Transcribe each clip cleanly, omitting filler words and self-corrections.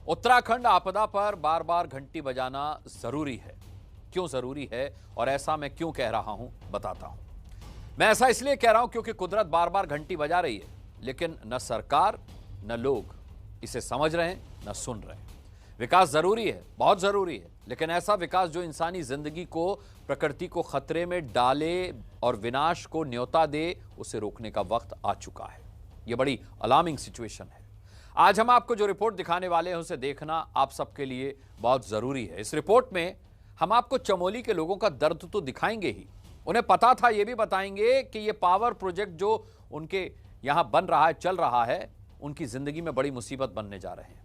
उत्तराखंड आपदा पर बार बार घंटी बजाना जरूरी है। क्यों जरूरी है और ऐसा मैं क्यों कह रहा हूं, बताता हूं। मैं ऐसा इसलिए कह रहा हूं क्योंकि कुदरत बार बार घंटी बजा रही है, लेकिन न सरकार न लोग इसे समझ रहे हैं न सुन रहे हैं। विकास जरूरी है, बहुत जरूरी है, लेकिन ऐसा विकास जो इंसानी जिंदगी को, प्रकृति को खतरे में डाले और विनाश को न्योता दे, उसे रोकने का वक्त आ चुका है। यह बड़ी अलार्मिंग सिचुएशन है। आज हम आपको जो रिपोर्ट दिखाने वाले हैं उसे देखना आप सबके लिए बहुत जरूरी है। इस रिपोर्ट में हम आपको चमोली के लोगों का दर्द तो दिखाएंगे ही, उन्हें पता था यह भी बताएंगे कि यह पावर प्रोजेक्ट जो उनके यहां बन रहा है, चल रहा है, उनकी जिंदगी में बड़ी मुसीबत बनने जा रहे हैं।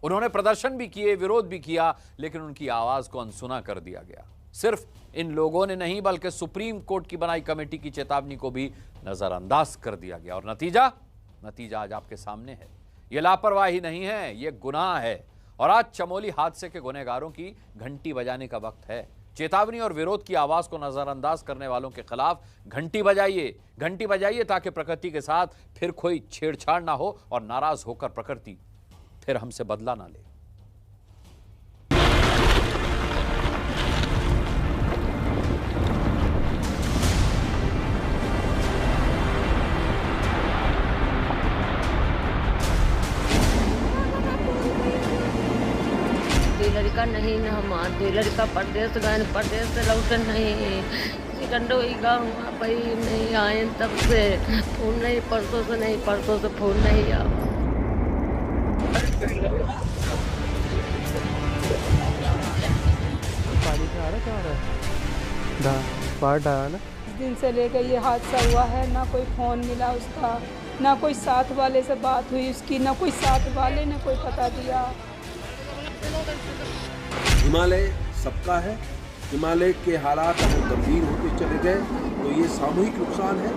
उन्होंने प्रदर्शन भी किए, विरोध भी किया, लेकिन उनकी आवाज को अनसुना कर दिया गया। सिर्फ इन लोगों ने नहीं बल्कि सुप्रीम कोर्ट की बनाई कमेटी की चेतावनी को भी नजरअंदाज कर दिया गया। और नतीजा आज आपके सामने है। यह लापरवाही नहीं है, यह गुनाह है। और आज चमोली हादसे के गुनहगारों की घंटी बजाने का वक्त है। चेतावनी और विरोध की आवाज को नजरअंदाज करने वालों के खिलाफ घंटी बजाइए ताकि प्रकृति के साथ फिर कोई छेड़छाड़ ना हो और नाराज होकर प्रकृति फिर हमसे बदला ना ले। लड़का नहीं न हमारे लड़का परदेश गए, परदेश से लौटन नहीं, सिकंडोई गाँव भाई नहीं आए तब से फोन नहीं, परसों से फोन नहीं आया। पानी से आ रहा ना। इस दिन से लेकर ये हादसा हुआ है, ना कोई फोन मिला उसका, ना कोई साथ वाले से बात हुई उसकी, ना कोई साथ वाले ने कोई पता दिया। हिमालय सबका है। हिमालय के हालात अगर गंभीर होते चले गए तो ये सामूहिक नुकसान है।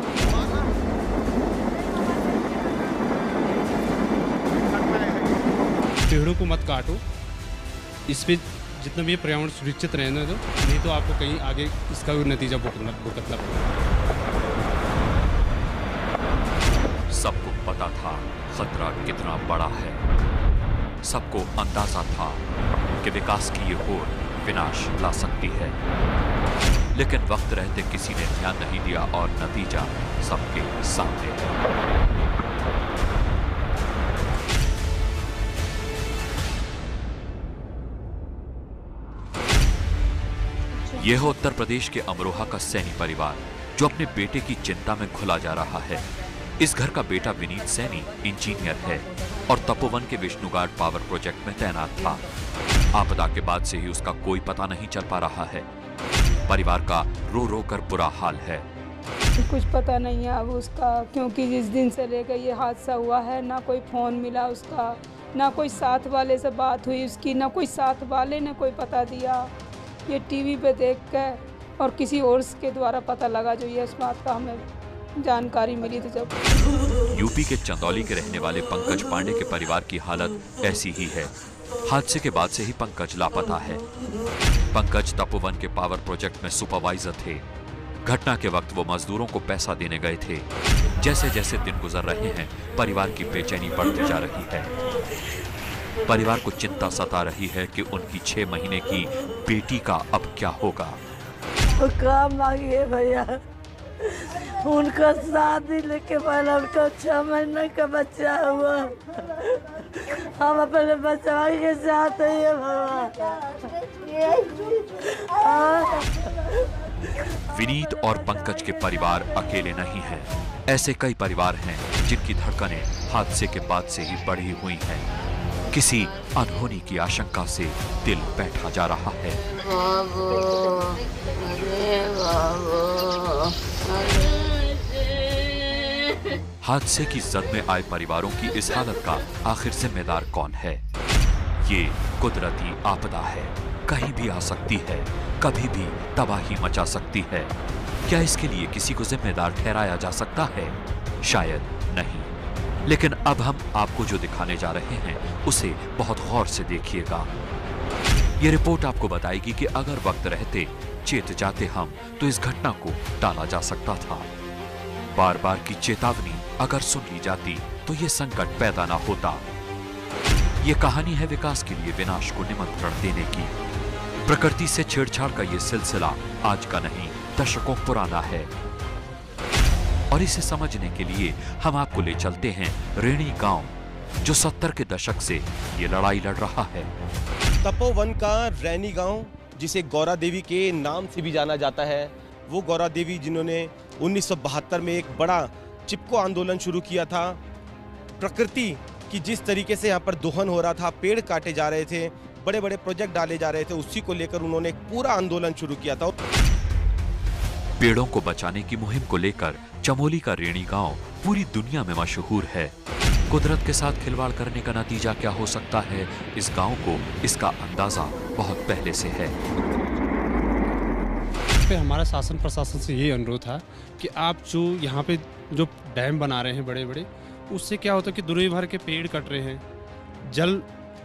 पेड़ों को मत काटो, इस पे जितना भी पर्यावरण सुरक्षित रहने दो, नहीं तो आपको कहीं आगे इसका भी नतीजा भुगतना पड़ेगा। सबको पता था खतरा कितना बड़ा है। सबको अंदाजा था कि विकास की ये होड़ विनाश ला सकती है, लेकिन वक्त रहते किसी ने ध्यान नहीं दिया और नतीजा सबके सामने है। यह है उत्तर प्रदेश के अमरोहा का सैनी परिवार जो अपने बेटे की चिंता में घुला जा रहा है। इस घर का बेटा विनीत सैनी इंजीनियर है और तपोवन के विष्णुगाड पावर प्रोजेक्ट में तैनात था। आपदा के बाद से ही उसका कोई पता नहीं चल पा रहा है। परिवार का रो रो कर बुरा हाल है। कुछ पता नहीं है अब उसका, क्योंकि जिस दिन से लेकर ये हादसा हुआ है, ना कोई फोन मिला उसका, ना कोई साथ वाले से बात हुई उसकी, ना कोई साथ वाले ने कोई पता दिया। ये टीवी पे देख कर और किसी और के द्वारा पता लगा, जो ये इस बात का हमें जानकारी मिली थी जब। यूपी के चंदौली के रहने वाले पंकज पांडे के परिवार की हालत ऐसी ही है। हादसे के बाद से ही पंकज लापता है। पंकज तपोवन के पावर प्रोजेक्ट में सुपरवाइजर थे। घटना के वक्त वो मजदूरों को पैसा देने गए थे। जैसे जैसे दिन गुजर रहे हैं, परिवार की बेचैनी बढ़ती जा रही है। परिवार को चिंता सता रही है कि उनकी 6 महीने की बेटी का अब क्या होगा। तो काम मांगिए भैया, उनका शादी लेके पहले उनका 6 महीने का बच्चा हुआ, हम अपने बच्चा के साथ ही विनीत और पंकज के परिवार अकेले नहीं हैं। ऐसे कई परिवार हैं जिनकी धड़कनें हादसे के बाद से ही बढ़ी हुई हैं। किसी अनहोनी की आशंका से दिल बैठा जा रहा है। हादसे की जद में आए परिवारों की इस हालत का आखिर जिम्मेदार कौन है? ये कुदरती आपदा है, कहीं भी आ सकती है, कभी भी तबाही मचा सकती है। क्या इसके लिए किसी को जिम्मेदार ठहराया जा सकता है? शायद नहीं। लेकिन अब हम आपको जो दिखाने जा रहे हैं उसे बहुत गौर से देखिएगा। यह रिपोर्ट आपको बताएगी कि अगर वक्त रहते चेत जाते हम तो इस घटना को टाला जा सकता था। बार बार की चेतावनी अगर सुन ली जाती तो यह संकट पैदा ना होता। ये कहानी है विकास के लिए विनाश को निमंत्रण देने की। प्रकृति से छेड़छाड़ का ये सिलसिला आज का नहीं, दशकों पुराना है। और इसे समझने के लिए हम आपको ले चलते हैं रेणी गांव, जो 70 के दशक से ये लड़ाई लड़ रहा है। तपोवन का रैनी गांव, जिसे गौरा देवी के नाम से भी जाना जाता है, वो गौरा देवी जिन्होंने 1972 में एक बड़ा चिपको आंदोलन शुरू किया था। प्रकृति की जिस तरीके से यहाँ पर दोहन हो रहा था, पेड़ काटे जा रहे थे, बड़े बड़े प्रोजेक्ट डाले जा रहे थे, उसी को लेकर उन्होंने एक पूरा आंदोलन शुरू किया था। पेड़ों को बचाने की मुहिम को लेकर चमोली का रेणी गांव पूरी दुनिया में मशहूर है। कुदरत के साथ खिलवाड़ करने का नतीजा क्या हो सकता है, इस गांव को इसका अंदाजा बहुत पहले से है। पे हमारा शासन प्रशासन से यही अनुरोध था कि आप जो यहाँ पे जो डैम बना रहे हैं बड़े बड़े, उससे क्या होता है कि दुनिया भर के पेड़ कट रहे हैं,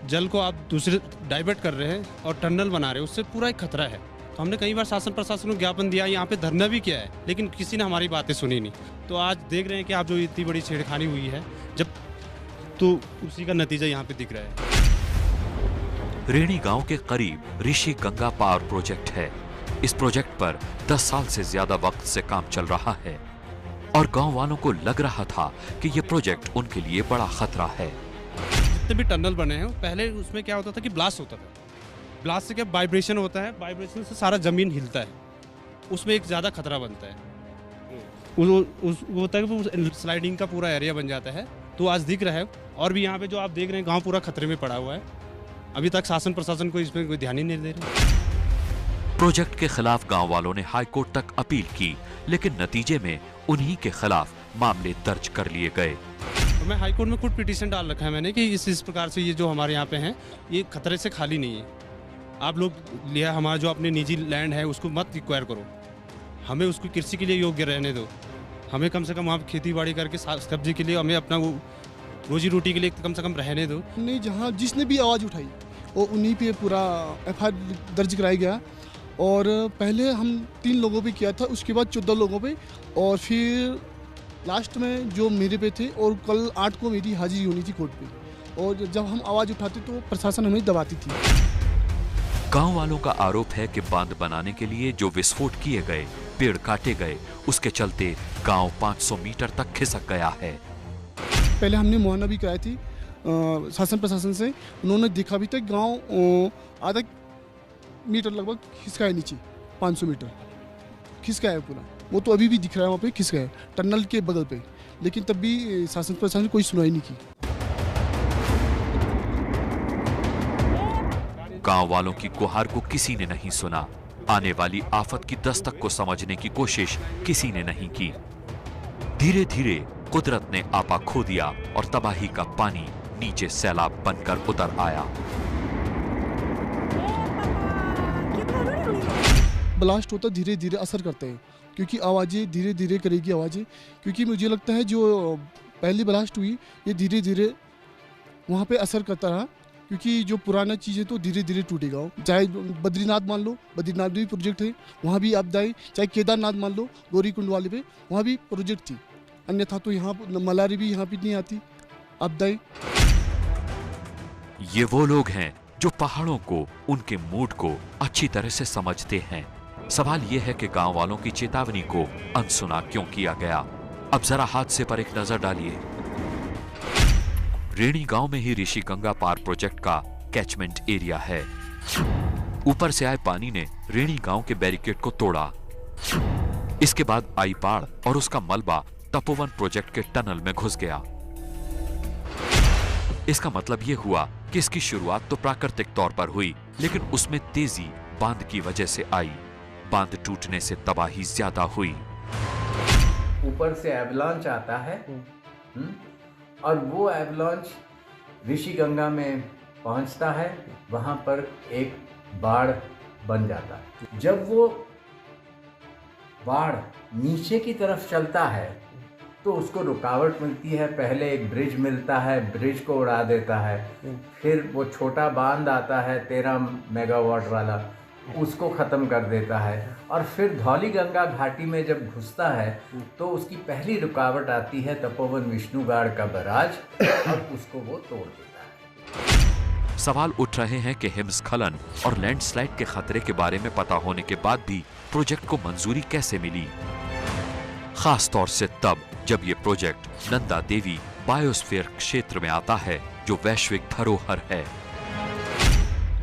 जल को आप दूसरे डाइवर्ट कर रहे हैं और टनल बना रहे हैं, उससे पूरा एक खतरा है। तो हमने कई बार शासन प्रशासन को ज्ञापन दिया, यहाँ पे धरना भी किया है, लेकिन किसी ने हमारी बातें सुनी नहीं। तो आज देख रहे हैं कि आप जो इतनी बड़ी छेड़खानी हुई है, जब तो उसी का नतीजा यहाँ पे दिख रहा है। रेणी गांव के करीब ऋषि गंगा पावर प्रोजेक्ट है। इस प्रोजेक्ट पर 10 साल से ज्यादा वक्त से काम चल रहा है और गांव वालों को लग रहा था कि यह प्रोजेक्ट उनके लिए बड़ा खतरा है। जितने भी टनल बने हैं, पहले उसमें क्या होता था कि ब्लास्ट होता था। ब्लास्ट से क्या वाइब्रेशन होता है, वाइब्रेशन से सारा जमीन हिलता है, उसमें एक ज़्यादा खतरा बनता है। वो होता है कि स्लाइडिंग का पूरा एरिया बन जाता है। तो आज दिख रहा है, और भी यहाँ पे जो आप देख रहे हैं गांव पूरा खतरे में पड़ा हुआ है। अभी तक शासन प्रशासन को इसमें कोई ध्यान ही नहीं दे रहा। प्रोजेक्ट के खिलाफ गांव वालों ने हाई कोर्ट तक अपील की, लेकिन नतीजे में उन्हीं के खिलाफ मामले दर्ज कर लिए गए। तो मैं हाई कोर्ट में खुद पिटीशन डाल रखा है मैंने कि इस प्रकार से ये जो हमारे यहाँ पे हैं, ये खतरे से खाली नहीं है। आप लोग लिया हमारा जो अपने निजी लैंड है उसको मत रिक्वायर करो, हमें उसको कृषि के लिए योग्य रहने दो। हमें कम से कम वहाँ खेती बाड़ी करके सब्जी के लिए हमें अपना वो रोजी रोटी के लिए कम से कम रहने दो। नहीं, जहाँ जिसने भी आवाज़ उठाई वो उन्हीं पे पूरा FIR दर्ज कराया गया। और पहले हम 3 लोगों पे किया था, उसके बाद 14 लोगों पे, और फिर लास्ट में जो मेरे पे थे, और कल 8 को मेरी हाजिरी होनी थी कोर्ट पे। और जब हम आवाज़ उठाते तो प्रशासन हमें दबाती थी। गांव वालों का आरोप है कि बांध बनाने के लिए जो विस्फोट किए गए, पेड़ काटे गए, उसके चलते गांव 500 मीटर तक खिसक गया है। पहले हमने मुआयना भी कराई थी शासन प्रशासन से, उन्होंने देखा भी था गांव आधा मीटर लगभग खिसका है, नीचे 500 मीटर खिसका है पूरा। वो तो अभी भी दिख रहा है, वहाँ पे खिसका है टनल के बगल पे, लेकिन तब भी शासन प्रशासन ने कोई सुनवाई नहीं की। गांव वालों की गुहार को किसी ने नहीं सुना। आने वाली आफत की दस्तक को समझने की कोशिश किसी ने नहीं की। धीरे धीरे कुदरत ने आपा खो दिया और तबाही का पानी नीचे सैलाब बनकर उतर आया। ब्लास्ट होता धीरे धीरे असर करते हैं, क्योंकि आवाज़ें धीरे धीरे करेगी आवाज़ें, क्योंकि मुझे लगता है जो पहली ब्लास्ट हुई ये धीरे धीरे वहाँ पे असर करता रहा, क्योंकि जो पुराना चीज़ें तो धीरे धीरे टूटेगा। चाहे बद्रीनाथ मान लो, बद्रीनाथ भी प्रोजेक्ट है, वहाँ भी आपदाएं, चाहे केदारनाथ मान लो गौरी कुंड वाले पे, वहाँ भी प्रोजेक्ट थी। अन्यथा तो यहाँ मलारी भी यहाँ पे नहीं आती आपदाएं। ये वो लोग हैं जो पहाड़ों को, उनके मूड को अच्छी तरह से समझते हैं। सवाल यह है कि गांव वालों की चेतावनी को अनसुना क्यों किया गया। अब जरा हादसे पर एक नजर डालिए। रेणी गांव में ही ऋषि गंगा पार प्रोजेक्ट का कैचमेंट एरिया है। ऊपर से आए पानी ने रेणी गांव के बैरिकेड को तोड़ा। इसके बाद आई बाढ़ और उसका मलबा तपोवन प्रोजेक्ट के टनल में घुस गया। इसका मतलब यह हुआ कि इसकी शुरुआत तो प्राकृतिक तौर पर हुई, लेकिन उसमें तेजी बांध की वजह से आई। बांध टूटने से तबाही ज्यादा हुई। ऊपर से एवलांच आता है और वो एवलांच ऋषि गंगा में पहुंचता है, वहां पर एक बाढ़ बन जाता है। जब वो बाढ़ नीचे की तरफ चलता है तो उसको रुकावट मिलती है। पहले एक ब्रिज मिलता है, ब्रिज को उड़ा देता है। फिर वो छोटा बांध आता है 13 मेगावाट वाला, उसको ख़त्म कर देता है। और फिर धौली गंगा घाटी में जब घुसता है तो उसकी पहली रुकावट आती है तपोवन विष्णुगाड़ का बराज, और उसको वो तोड़ देता है। सवाल उठ रहे हैं कि हिमस्खलन और लैंडस्लाइड के खतरे के बारे में पता होने के बाद भी प्रोजेक्ट को मंजूरी कैसे मिली, खास तौर से तब जब ये प्रोजेक्ट नंदा देवी बायोस्फीयर क्षेत्र में आता है जो वैश्विक धरोहर है।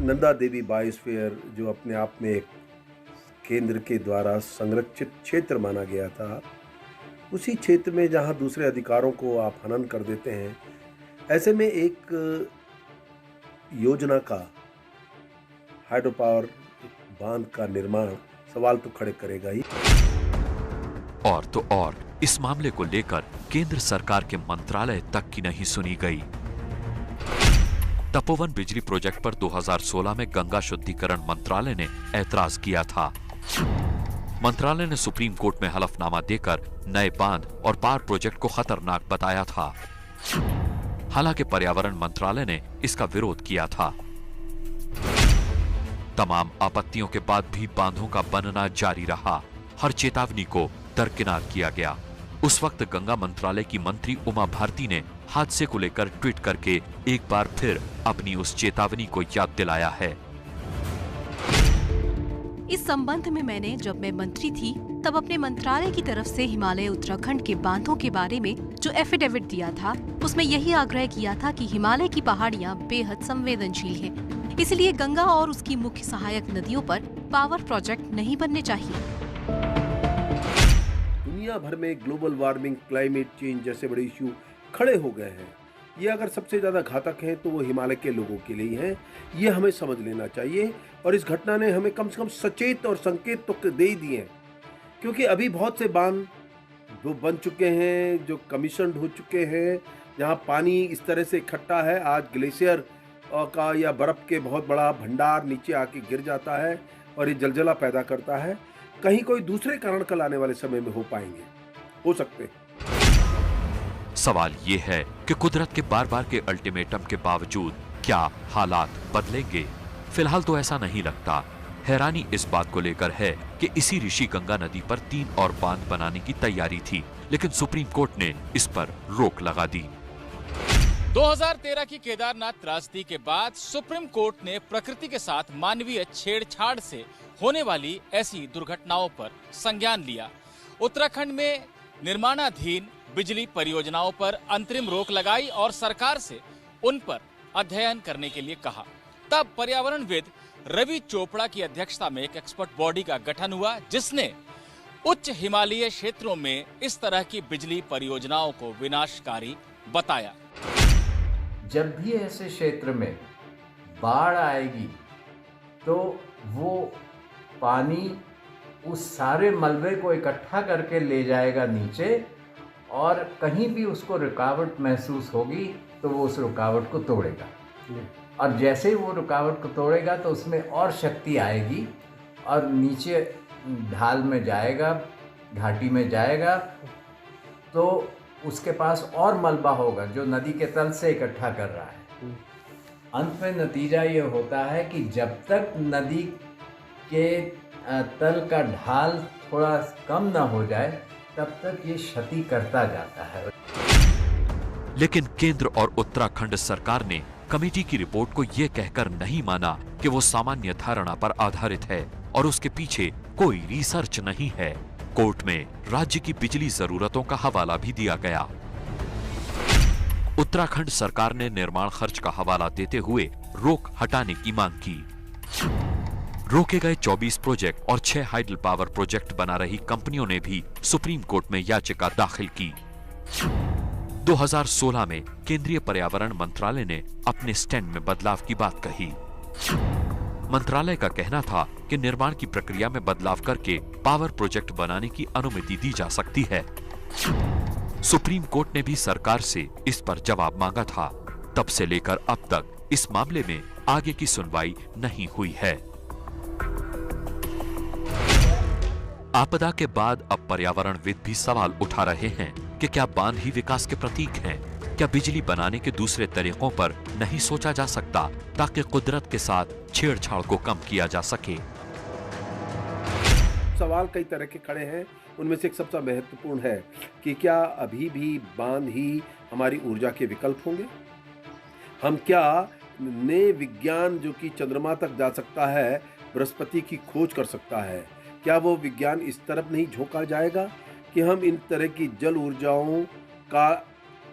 नंदा देवी बायोस्फीयर जो अपने आप में एक केंद्र के द्वारा संरक्षित क्षेत्र माना गया था, उसी क्षेत्र में जहां दूसरे अधिकारों को आप हनन कर देते हैं, ऐसे में एक योजना का हाइड्रो पावर बांध का निर्माण सवाल तो खड़े करेगा ही। और तो और इस मामले को लेकर केंद्र सरकार के मंत्रालय तक की नहीं सुनी गई। तपोवन बिजली प्रोजेक्ट पर 2016 में गंगा शुद्धिकरण मंत्रालय ने ऐतराज किया था। मंत्रालय ने सुप्रीम कोर्ट में हलफनामा देकर नए बांध और पार प्रोजेक्ट को खतरनाक बताया था। हालांकि पर्यावरण मंत्रालय ने इसका विरोध किया था। तमाम आपत्तियों के बाद भी बांधों का बनना जारी रहा। हर चेतावनी को दरकिनार किया गया। उस वक्त गंगा मंत्रालय की मंत्री उमा भारती ने हादसे को लेकर ट्वीट करके एक बार फिर अपनी उस चेतावनी को याद दिलाया है। इस संबंध में मैंने, जब मैं मंत्री थी, तब अपने मंत्रालय की तरफ से हिमालय उत्तराखंड के बांधों के बारे में जो एफिडेविट दिया था, उसमें यही आग्रह किया था कि हिमालय की पहाड़ियां बेहद संवेदनशील हैं, इसलिए गंगा और उसकी मुख्य सहायक नदियों पर पावर प्रोजेक्ट नहीं बनने चाहिए। दुनिया भर में ग्लोबल वार्मिंग, क्लाइमेट चेंज जैसे बड़े इश्यू खड़े हो गए हैं। ये अगर सबसे ज़्यादा घातक हैं तो वो हिमालय के लोगों के लिए हैं। ये हमें समझ लेना चाहिए और इस घटना ने हमें कम से कम सचेत और संकेत तो दे ही दिए हैं, क्योंकि अभी बहुत से बांध जो बन चुके हैं, जो कमीशन्ड हो चुके हैं, जहाँ पानी इस तरह से इकट्ठा है। आज ग्लेशियर का या बर्फ़ के बहुत बड़ा भंडार नीचे आके गिर जाता है और ये जलजला पैदा करता है। कहीं कोई दूसरे कारण कल आने वाले समय में हो पाएंगे, हो सकते हैं। सवाल ये है कि कुदरत के बार बार के अल्टीमेटम के बावजूद क्या हालात बदलेंगे? फिलहाल तो ऐसा नहीं लगता। हैरानी इस बात को लेकर है कि इसी ऋषि गंगा नदी पर 3 और बांध बनाने की तैयारी थी, लेकिन सुप्रीम कोर्ट ने इस पर रोक लगा दी। 2013 की केदारनाथ त्रासदी के बाद सुप्रीम कोर्ट ने प्रकृति के साथ मानवीय छेड़छाड़ से होने वाली ऐसी दुर्घटनाओं पर संज्ञान लिया। उत्तराखंड में निर्माणाधीन बिजली परियोजनाओं पर अंतरिम रोक लगाई और सरकार से उन पर अध्ययन करने के लिए कहा। तब पर्यावरणविद रवि चोपड़ा की अध्यक्षता में एक एक्सपर्ट बॉडी का गठन हुआ, जिसने उच्च हिमालयी क्षेत्रों में इस तरह की बिजली परियोजनाओं को विनाशकारी बताया। जब भी ऐसे क्षेत्र में बाढ़ आएगी तो वो पानी उस सारे मलबे को इकट्ठा करके ले जाएगा नीचे, और कहीं भी उसको रुकावट महसूस होगी तो वो उस रुकावट को तोड़ेगा, और जैसे ही वो रुकावट को तोड़ेगा तो उसमें और शक्ति आएगी और नीचे ढाल में जाएगा, घाटी में जाएगा, तो उसके पास और मलबा होगा जो नदी के तल से इकट्ठा कर रहा है। अंत में नतीजा ये होता है कि जब तक नदी के तल का ढाल थोड़ा कम ना हो जाए तब तक ये क्षति करता जाता है। लेकिन केंद्र और उत्तराखंड सरकार ने कमेटी की रिपोर्ट को ये कहकर नहीं माना कि वो सामान्य धारणा पर आधारित है और उसके पीछे कोई रिसर्च नहीं है। कोर्ट में राज्य की बिजली जरूरतों का हवाला भी दिया गया। उत्तराखंड सरकार ने निर्माण खर्च का हवाला देते हुए रोक हटाने की मांग की। रोके गए 24 प्रोजेक्ट और 6 हाइडल पावर प्रोजेक्ट बना रही कंपनियों ने भी सुप्रीम कोर्ट में याचिका दाखिल की। 2016 में केंद्रीय पर्यावरण मंत्रालय ने अपने स्टैंड में बदलाव की बात कही। मंत्रालय का कहना था कि निर्माण की प्रक्रिया में बदलाव करके पावर प्रोजेक्ट बनाने की अनुमति दी जा सकती है। सुप्रीम कोर्ट ने भी सरकार से इस पर जवाब मांगा था। तब से लेकर अब तक इस मामले में आगे की सुनवाई नहीं हुई है। आपदा के बाद अब पर्यावरणविद भी सवाल उठा रहे हैं कि क्या बांध ही विकास के प्रतीक हैं? क्या बिजली बनाने के दूसरे तरीकों पर नहीं सोचा जा सकता ताकि कुदरत के साथ छेड़छाड़ को कम किया जा सके? सवाल कई तरह के खड़े हैं। उनमें से एक सबसे महत्वपूर्ण है कि क्या अभी भी बांध ही हमारी ऊर्जा के विकल्प होंगे? हम क्या ने विज्ञान जो कि चंद्रमा तक जा सकता है, बृहस्पति की खोज कर सकता है, क्या वो विज्ञान इस तरफ नहीं झोंका जाएगा कि हम इन तरह की जल ऊर्जाओं का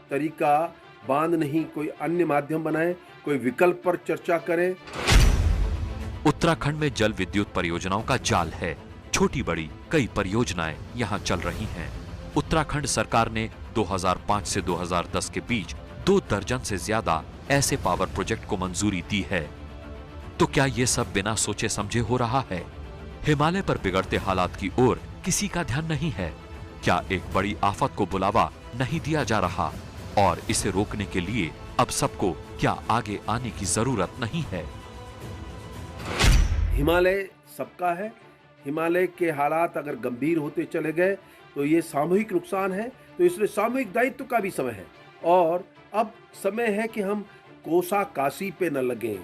तरीका बांध नहीं कोई अन्य माध्यम बनाएं, कोई विकल्प पर चर्चा करें। उत्तराखंड में जल विद्युत परियोजनाओं का जाल है। छोटी बड़ी कई परियोजनाएं यहां चल रही हैं। उत्तराखंड सरकार ने 2005 से 2010 के बीच 2 दर्जन से ज्यादा ऐसे पावर प्रोजेक्ट को मंजूरी दी है। तो क्या ये सब बिना सोचे समझे हो रहा है? हिमालय पर बिगड़ते हालात की ओर किसी का ध्यान नहीं है? क्या एक बड़ी आफत को बुलावा नहीं दिया जा रहा? और इसे रोकने के लिए अब सबको क्या आगे आने की जरूरत नहीं है? हिमालय सबका है। हिमालय के हालात अगर गंभीर होते चले गए तो ये सामूहिक नुकसान है, तो इसलिए सामूहिक दायित्व का भी समय है। और अब समय है कि हम कोसा कासी पे न लगें,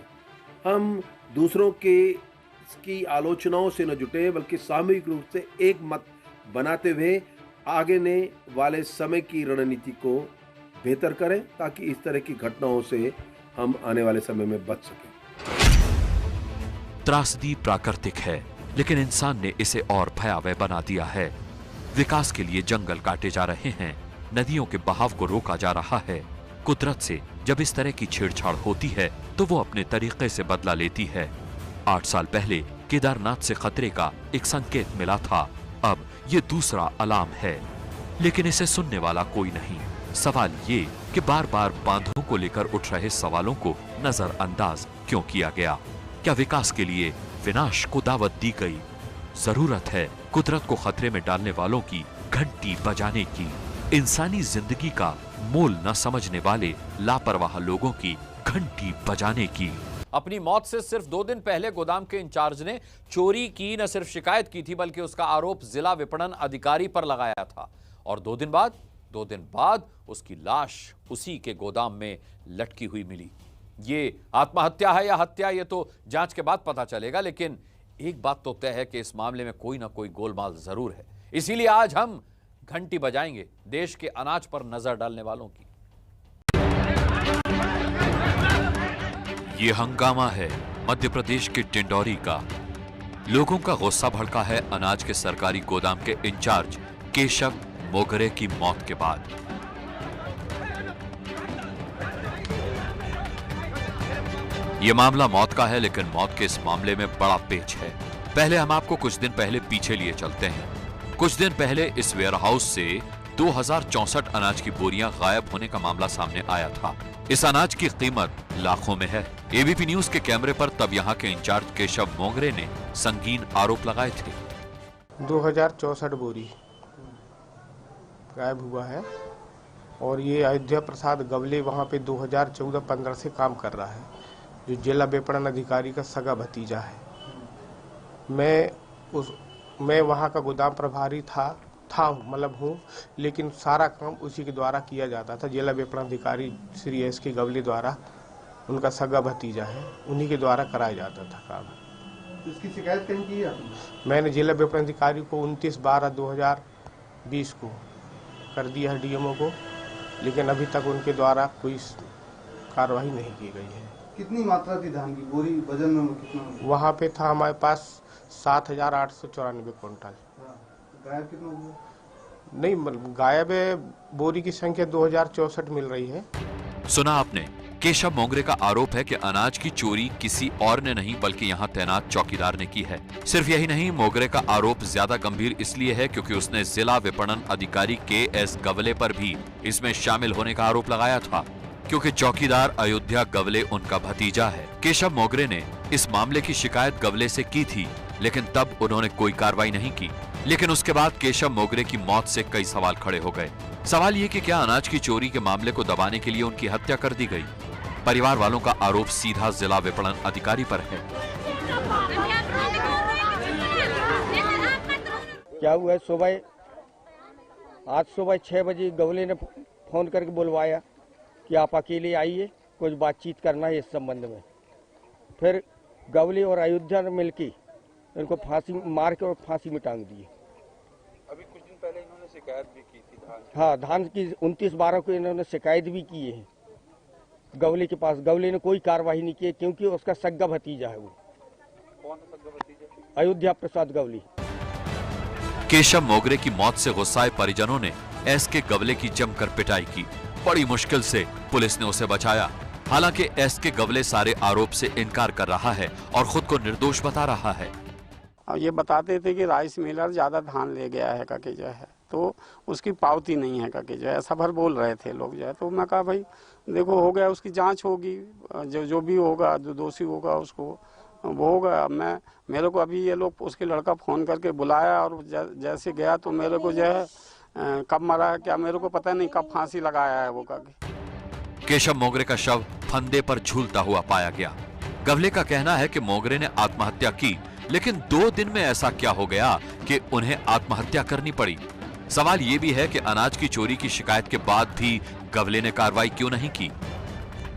हम दूसरों की आलोचनाओं से न जुटे, बल्कि सामूहिक रूप से एक मत बनाते हुए आगे वाले समय की रणनीति को बेहतर करें, ताकि इस तरह की घटनाओं से हम आने वाले समय में बच सकें। त्रासदी प्राकृतिक है, लेकिन इंसान ने इसे और भयावह बना दिया है। विकास के लिए जंगल काटे जा रहे हैं, नदियों के बहाव को रोका जा रहा है। कुदरत से जब इस तरह की छेड़छाड़ होती है तो वो अपने तरीके से बदला लेती है। 8 साल पहले केदारनाथ से खतरे का एक संकेत मिला था, अब ये दूसरा अलार्म है, लेकिन इसे सुनने वाला कोई नहीं। सवाल ये कि बार बार बांधों को लेकर उठ रहे सवालों को नजरअंदाज क्यों किया गया? क्या विकास के लिए विनाश को दावत दी गई? जरूरत है कुदरत को खतरे में डालने वालों की घंटी बजाने की, इंसानी जिंदगी का मोल न समझने वाले लापरवाह लोगों की घंटी बजाने की। अपनी मौत से सिर्फ 2 दिन पहले गोदाम के इंचार्ज ने चोरी की न सिर्फ शिकायत की थी, बल्कि उसका आरोप जिला विपणन अधिकारी पर लगाया था। और 2 दिन बाद उसकी लाश उसी के गोदाम में लटकी हुई मिली। ये आत्महत्या है या हत्या, ये तो जांच के बाद पता चलेगा, लेकिन एक बात तो तय है कि इस मामले में कोई ना कोई गोलमाल जरूर है। इसीलिए आज हम घंटी बजाएंगे देश के अनाज पर नजर डालने वालों की। ये हंगामा है मध्य प्रदेश के डिंडौरी का। लोगों का गुस्सा भड़का है अनाज के सरकारी गोदाम के इंचार्ज केशव मोगरे की मौत के बाद। यह मामला मौत का है, लेकिन मौत के इस मामले में बड़ा पेच है। पहले हम आपको कुछ दिन पहले पीछे लिए चलते हैं। कुछ दिन पहले इस वेयरहाउस से 2064 अनाज की बोरियां गायब होने का मामला सामने आया था। इस अनाज की कीमत लाखों में है। एबीपी न्यूज के कैमरे पर तब यहां के इंचार्ज केशव मोगरे ने संगीन आरोप लगाए थे। 2064 बोरी गायब हुआ है और ये अयोध्या प्रसाद गवले वहाँ पे 2014-15 से काम कर रहा है, जो जिला विपणन अधिकारी का सगा भतीजा है। मैं वहाँ का गोदाम प्रभारी था मतलब हूँ, लेकिन सारा काम उसी के द्वारा किया जाता था। जिला विपणन अधिकारी श्री एस के गवले द्वारा, उनका सगा भतीजा है, उन्हीं के द्वारा कराया जाता था काम। इसकी शिकायत कहीं की है? मैंने जिला विपणन अधिकारी को 29/12/2020 को कर दिया है, डीएमओ को, लेकिन अभी तक उनके द्वारा कोई कार्रवाई नहीं की गई है। कितनी मात्रा थी धान की बोरी, वजन में कितना? वहाँ पे था हमारे पास 7,894 क्विंटल। गायब कितना हुआ? नहीं, गायब बोरी की संख्या 2064 मिल रही है। सुना आपने, केशव मोगरे का आरोप है कि अनाज की चोरी किसी और ने नहीं बल्कि यहाँ तैनात चौकीदार ने की है। सिर्फ यही नहीं, मोगरे का आरोप ज्यादा गंभीर इसलिए है क्योंकि उसने जिला विपणन अधिकारी KS गवले पर भी इसमें शामिल होने का आरोप लगाया था, क्योंकि चौकीदार अयोध्या गवले उनका भतीजा है। केशव मोगरे ने इस मामले की शिकायत गवले से की थी, लेकिन तब उन्होंने कोई कार्रवाई नहीं की। लेकिन उसके बाद केशव मोगरे की मौत से कई सवाल खड़े हो गए। सवाल ये कि क्या अनाज की चोरी के मामले को दबाने के लिए उनकी हत्या कर दी गई? परिवार वालों का आरोप सीधा जिला विपणन अधिकारी पर है। क्या हुआ है, आज सुबह 6 बजे गवले ने फोन करके बुलवाया कि आप अकेले आइए, कुछ बातचीत करना है इस संबंध में। फिर गवले और अयोध्या ने मिलकर इनको फांसी मार के और फांसी में टांग दिए। अभी कुछ दिन पहले इन्होंने शिकायत भी की थी धान। हाँ, धान की 29/12 को इन्होंने शिकायत भी की है। गवले के पास। गवले ने कोई कार्रवाई नहीं की क्योंकि उसका सग्गा भतीजा है वो। कौन सा सग्गा भतीजा? अयोध्या प्रसाद गवली। केशव मोगरे की मौत से गुस्साए परिजनों ने एस के गवले की जमकर पिटाई की। बड़ी मुश्किल से पुलिस ने उसे बचाया। हालांकि एस के गवले सारे आरोप से इनकार कर रहा है और खुद को निर्दोष बता रहा है। ये बताते थे कि राइस मिलर ज्यादा धान ले गया है करके जो है, तो उसकी पावती नहीं है करके जो है, ऐसा भर बोल रहे थे लोग जो है। तो मैं कहा भाई देखो हो गया, उसकी जांच होगी, जो भी होगा, जो दोषी होगा उसको वो होगा। मेरे को अभी ये लोग उसके लड़का फोन करके बुलाया और जैसे गया तो मेरे को जो है कब मरा है क्या मेरे को पता नहीं, कब फांसी लगाया है वो करके। केशव मोगरे का शव फंदे पर झूलता हुआ पाया गया। गवले का कहना है कि मोगरे ने आत्महत्या की, लेकिन 2 दिन में ऐसा क्या हो गया कि उन्हें आत्महत्या करनी पड़ी। सवाल ये भी है कि अनाज की चोरी की शिकायत के बाद भी गवले ने कार्रवाई क्यों नहीं की।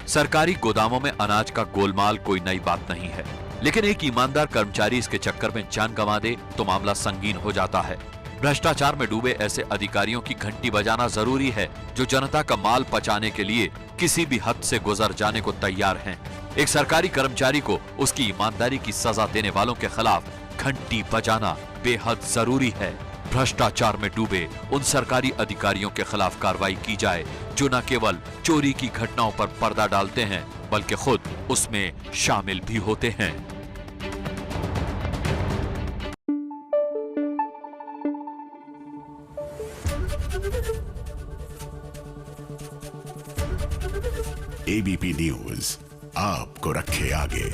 सरकारी गोदामों में अनाज का गोलमाल कोई नई बात नहीं है, लेकिन एक ईमानदार कर्मचारी इसके चक्कर में जान गंवा दे तो मामला संगीन हो जाता है। भ्रष्टाचार में डूबे ऐसे अधिकारियों की घंटी बजाना जरूरी है जो जनता का माल पचाने के लिए किसी भी हद से गुजर जाने को तैयार हैं। एक सरकारी कर्मचारी को उसकी ईमानदारी की सजा देने वालों के खिलाफ घंटी बजाना बेहद जरूरी है। भ्रष्टाचार में डूबे उन सरकारी अधिकारियों के खिलाफ कार्रवाई की जाए जो न केवल चोरी की घटनाओं पर पर्दा डालते हैं बल्कि खुद उसमें शामिल भी होते हैं। एबीपी न्यूज आपको रखे आगे।